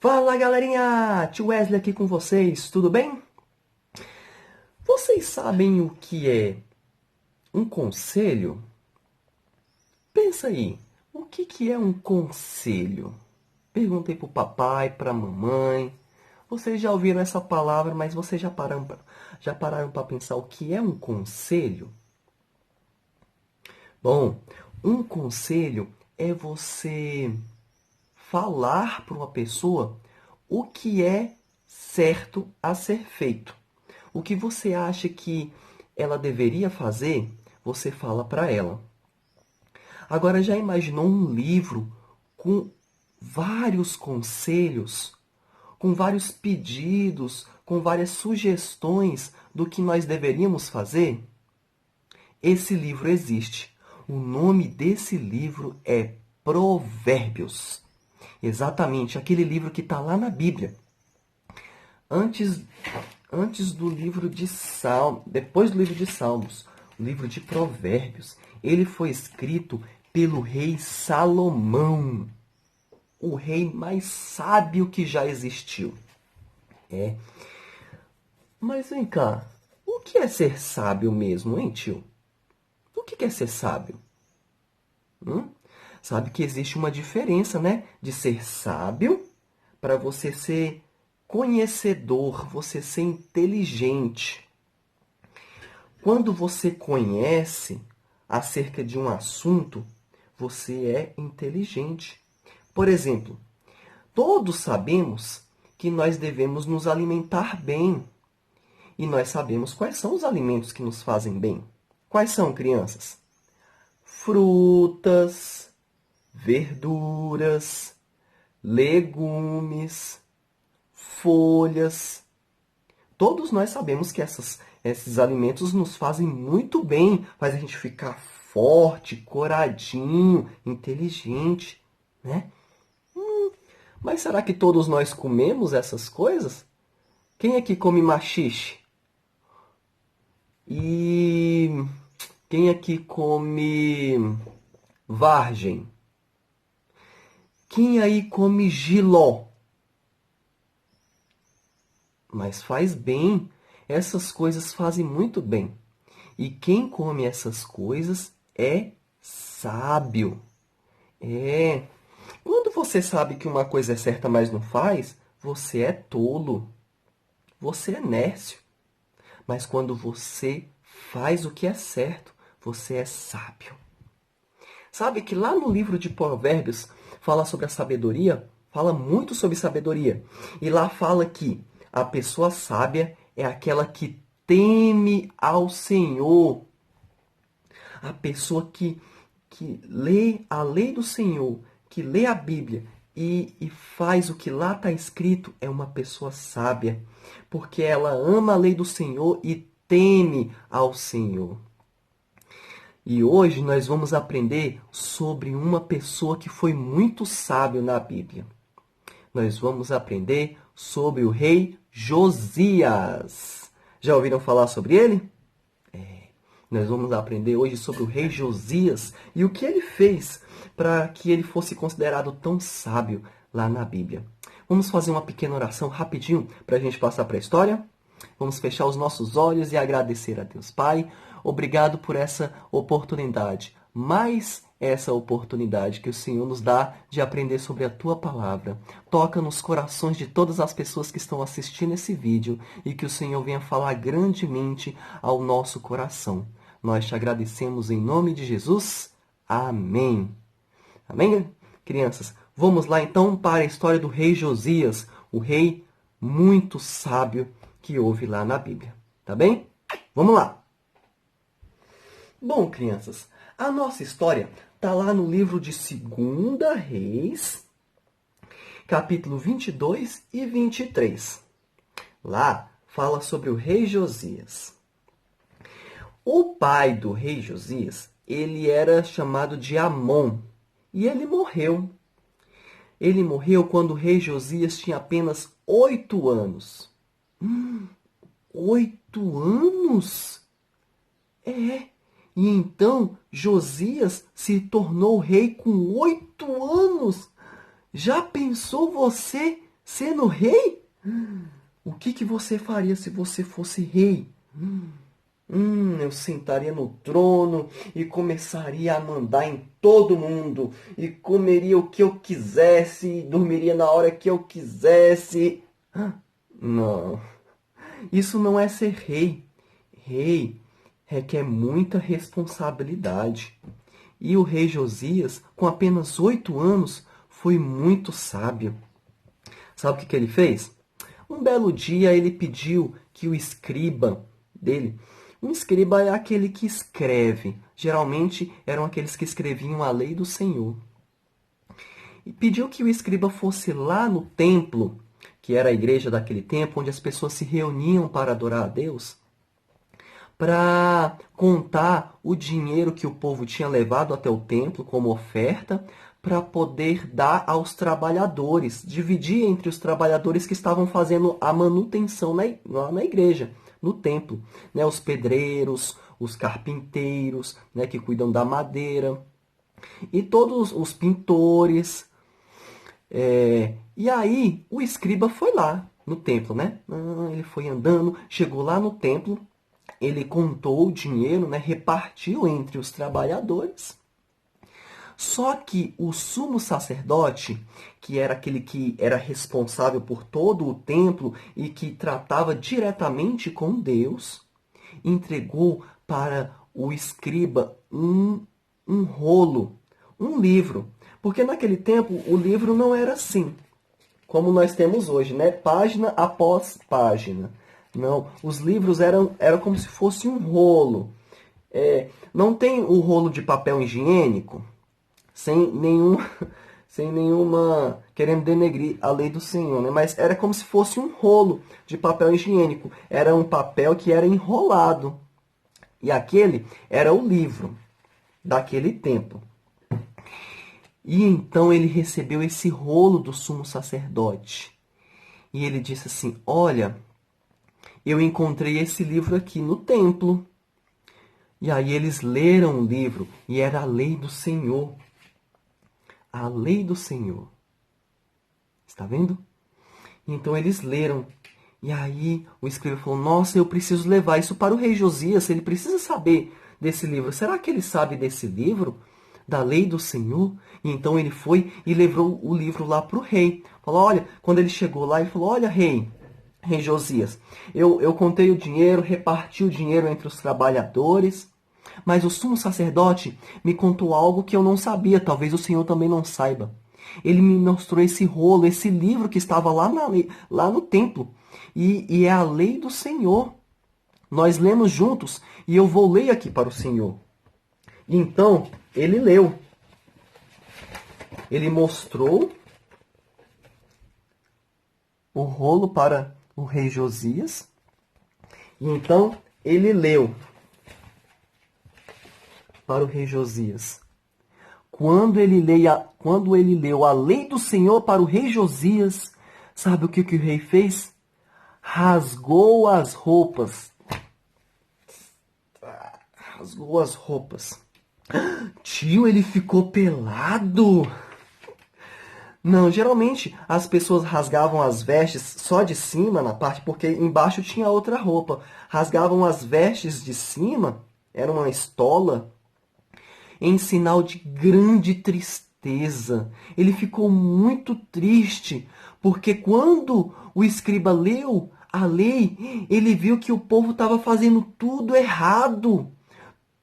Fala galerinha, tio Wesley aqui com vocês, tudo bem? Vocês sabem o que é um conselho? Pensa aí, o que é um conselho? Perguntei pro papai, pra mamãe. Vocês já ouviram essa palavra, mas vocês já pararam para pensar o que é um conselho? Bom, um conselho é você falar para uma pessoa o que é certo a ser feito. O que você acha que ela deveria fazer, você fala para ela. Agora, já imaginou um livro com vários conselhos, com vários pedidos, com várias sugestões do que nós deveríamos fazer? Esse livro existe. O nome desse livro é Provérbios. Exatamente, aquele livro que está lá na Bíblia. Antes, antes do livro de Salmos, depois do livro de Salmos, o livro de Provérbios, ele foi escrito pelo rei Salomão, o rei mais sábio que já existiu. É. Mas vem cá, o que é ser sábio mesmo, hein, tio? O que é ser sábio? Sabe que existe uma diferença, né? De ser sábio para você ser conhecedor, você ser inteligente. Quando você conhece acerca de um assunto, você é inteligente. Por exemplo, todos sabemos que nós devemos nos alimentar bem. E nós sabemos quais são os alimentos que nos fazem bem. Quais são, crianças? Frutas, verduras, legumes, folhas. Todos nós sabemos que esses alimentos nos fazem muito bem, faz a gente ficar forte, coradinho, inteligente, né? Mas será que todos nós comemos essas coisas? Quem aqui come maxixe? E quem aqui come vargem? Quem aí come jiló? Mas faz bem. Essas coisas fazem muito bem. E quem come essas coisas é sábio. É. Quando você sabe que uma coisa é certa, mas não faz, você é tolo. Você é nércio. Mas quando você faz o que é certo, você é sábio. Sabe que lá no livro de Provérbios fala sobre a sabedoria, fala muito sobre sabedoria. E lá fala que a pessoa sábia é aquela que teme ao Senhor. A pessoa que lê a lei do Senhor, que lê a Bíblia e faz o que lá está escrito, é uma pessoa sábia. Porque ela ama a lei do Senhor e teme ao Senhor. E hoje nós vamos aprender sobre uma pessoa que foi muito sábio na Bíblia. Nós vamos aprender sobre o rei Josias. Já ouviram falar sobre ele? Nós vamos aprender hoje sobre o rei Josias e o que ele fez para que ele fosse considerado tão sábio lá na Bíblia. Vamos fazer uma pequena oração rapidinho para a gente passar para a história? Vamos fechar os nossos olhos e agradecer a Deus. Pai, obrigado por essa oportunidade. Mais essa oportunidade que o Senhor nos dá de aprender sobre a Tua Palavra. Toca nos corações de todas as pessoas que estão assistindo esse vídeo e que o Senhor venha falar grandemente ao nosso coração. Nós te agradecemos em nome de Jesus. Amém. Amém, crianças? Vamos lá então para a história do rei Josias, o rei muito sábio que houve lá na Bíblia. Tá bem? Vamos lá. Bom, crianças, a nossa história está lá no livro de 2 Reis, capítulo 22 e 23. Lá fala sobre o rei Josias. O pai do rei Josias, ele era chamado de Amon, e ele morreu. Ele morreu quando o rei Josias tinha apenas 8 anos. 8 anos? É. E então Josias se tornou rei com 8 anos. Já pensou você Sendo rei? O que você faria se você fosse rei? Eu sentaria no trono e começaria a mandar em todo mundo. E comeria o que eu quisesse, e dormiria na hora que eu quisesse. Não, isso não é ser rei. Rei requer muita responsabilidade. E o rei Josias, com apenas 8 anos, foi muito sábio. Sabe o que ele fez? Um belo dia ele pediu que o escriba dele, um escriba é aquele que escreve, geralmente eram aqueles que escreviam a lei do Senhor. E pediu que o escriba fosse lá no templo, que era a igreja daquele tempo, onde as pessoas se reuniam para adorar a Deus, para contar o dinheiro que o povo tinha levado até o templo como oferta, para poder dar aos trabalhadores, dividir entre os trabalhadores que estavam fazendo a manutenção na igreja, no templo, né? Os pedreiros, os carpinteiros, né? Que cuidam da madeira, e todos os pintores. E aí o escriba foi lá no templo, né? Ele foi andando, chegou lá no templo, ele contou o dinheiro, né? Repartiu entre os trabalhadores. Só que o sumo sacerdote, que era aquele que era responsável por todo o templo e que tratava diretamente com Deus, entregou para o escriba um rolo, um livro. Porque naquele tempo o livro não era assim, como nós temos hoje, né? Página após página. Não, os livros eram como se fosse um rolo. Não tem o rolo de papel higiênico, sem nenhum, sem nenhuma querendo denegrir a lei do Senhor, né? Mas era como se fosse um rolo de papel higiênico. Era um papel que era enrolado. E aquele era o livro daquele tempo. E então ele recebeu esse rolo do sumo sacerdote. E ele disse assim: olha, eu encontrei esse livro aqui no templo. E aí eles leram o livro e era a lei do Senhor. A lei do Senhor. Está vendo? Então eles leram. E aí o escriba falou: nossa, eu preciso levar isso para o rei Josias. Ele precisa saber desse livro. Será que ele sabe desse livro? Da lei do Senhor? E então ele foi e levou o livro lá para o rei. Falou: olha, quando ele chegou lá, ele falou: olha, rei Josias, eu contei o dinheiro, reparti o dinheiro entre os trabalhadores, mas o sumo sacerdote me contou algo que eu não sabia, talvez o Senhor também não saiba. Ele me mostrou esse rolo, esse livro que estava lá no templo. E é a lei do Senhor. Nós lemos juntos e eu vou ler aqui para o Senhor. E então, ele leu. Ele mostrou o rolo para o rei Josias. E então, ele leu para o rei Josias. Quando ele leu a lei do Senhor para o rei Josias, sabe o que o rei fez? Rasgou as roupas. Rasgou as roupas. Tio, ele ficou pelado? Não, geralmente as pessoas rasgavam as vestes só de cima, na parte, porque embaixo tinha outra roupa. Rasgavam as vestes de cima, era uma estola, em sinal de grande tristeza. Ele ficou muito triste, porque quando o escriba leu a lei, ele viu que o povo estava fazendo tudo errado.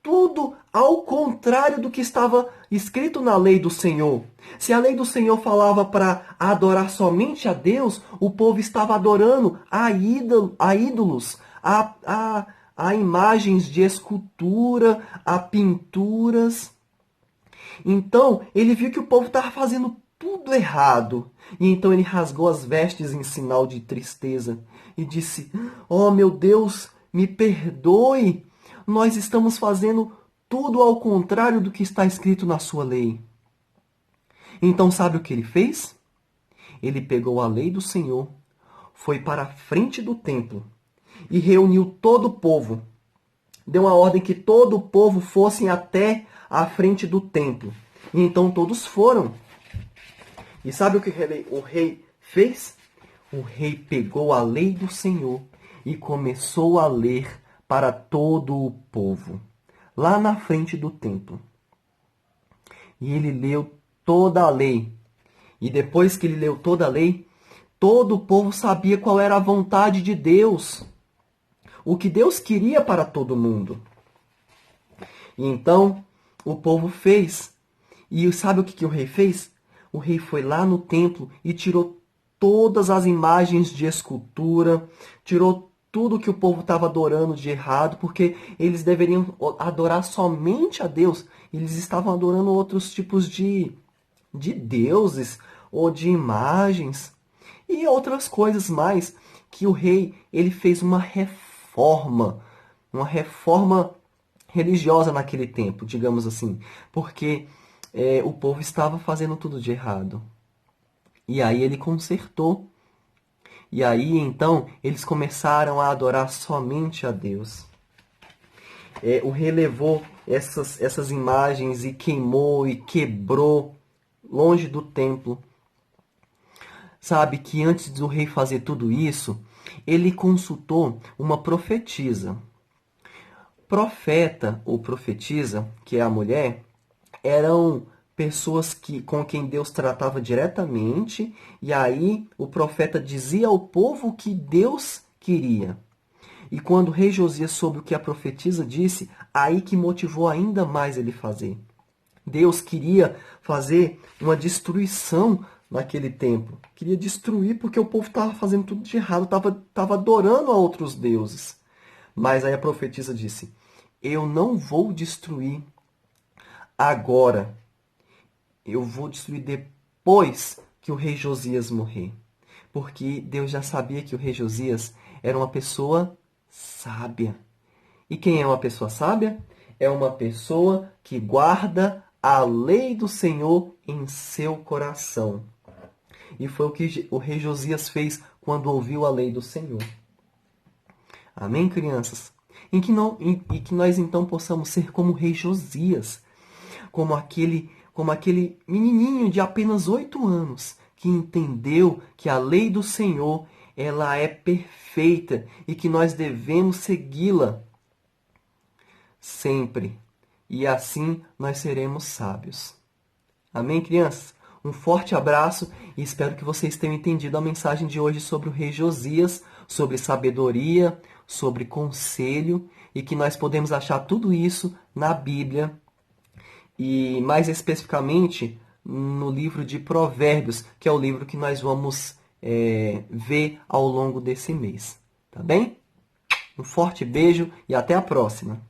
Tudo ao contrário do que estava escrito na lei do Senhor. Se a lei do Senhor falava para adorar somente a Deus, o povo estava adorando a ídolos, a imagens de escultura, a pinturas. Então, ele viu que o povo estava fazendo tudo errado. E então ele rasgou as vestes em sinal de tristeza e disse: oh, meu Deus, me perdoe. Nós estamos fazendo tudo ao contrário do que está escrito na sua lei. Então sabe o que ele fez? Ele pegou a lei do Senhor, foi para a frente do templo e reuniu todo o povo. Deu uma ordem que todo o povo fossem até a frente do templo. E então todos foram. E sabe o que o rei fez? o rei pegou a lei do Senhor e começou a ler para todo o povo, lá na frente do templo. E ele leu toda a lei. E depois que ele leu toda a lei, todo o povo sabia qual era a vontade de Deus, o que Deus queria para todo mundo. E então o povo fez. E sabe o que o rei fez? O rei foi lá no templo e tirou todas as imagens de escultura, tirou tudo que o povo estava adorando de errado, porque eles deveriam adorar somente a Deus. Eles estavam adorando outros tipos de deuses ou de imagens e outras coisas mais, que o rei ele fez uma reforma religiosa naquele tempo, digamos assim, porque o povo estava fazendo tudo de errado. E aí ele consertou. E aí então eles começaram a adorar somente a Deus. O rei levou essas imagens e queimou e quebrou longe do templo. Sabe que antes do rei fazer tudo isso, ele consultou uma profetisa. Profeta ou profetisa, que é a mulher, eram pessoas com quem Deus tratava diretamente, e aí o profeta dizia ao povo o que Deus queria. E quando o rei Josias soube o que a profetisa disse, aí que motivou ainda mais ele fazer. Deus queria fazer uma destruição naquele tempo. Queria destruir porque o povo estava fazendo tudo de errado, estava adorando a outros deuses. Mas aí a profetisa disse, eu não vou destruir agora. Eu vou destruir depois que o rei Josias morrer. Porque Deus já sabia que o rei Josias era uma pessoa sábia. E quem é uma pessoa sábia? É uma pessoa que guarda a lei do Senhor em seu coração. E foi o que o rei Josias fez quando ouviu a lei do Senhor. Amém, crianças? E que nós então possamos ser como o rei Josias, como aquele menininho de apenas 8 anos que entendeu que a lei do Senhor ela é perfeita e que nós devemos segui-la sempre. E assim nós seremos sábios. Amém, crianças? Um forte abraço e espero que vocês tenham entendido a mensagem de hoje sobre o rei Josias, sobre sabedoria, sobre conselho e que nós podemos achar tudo isso na Bíblia e mais especificamente no livro de Provérbios, que é o livro que nós vamos ver ao longo desse mês. Tá bem? Um forte beijo e até a próxima!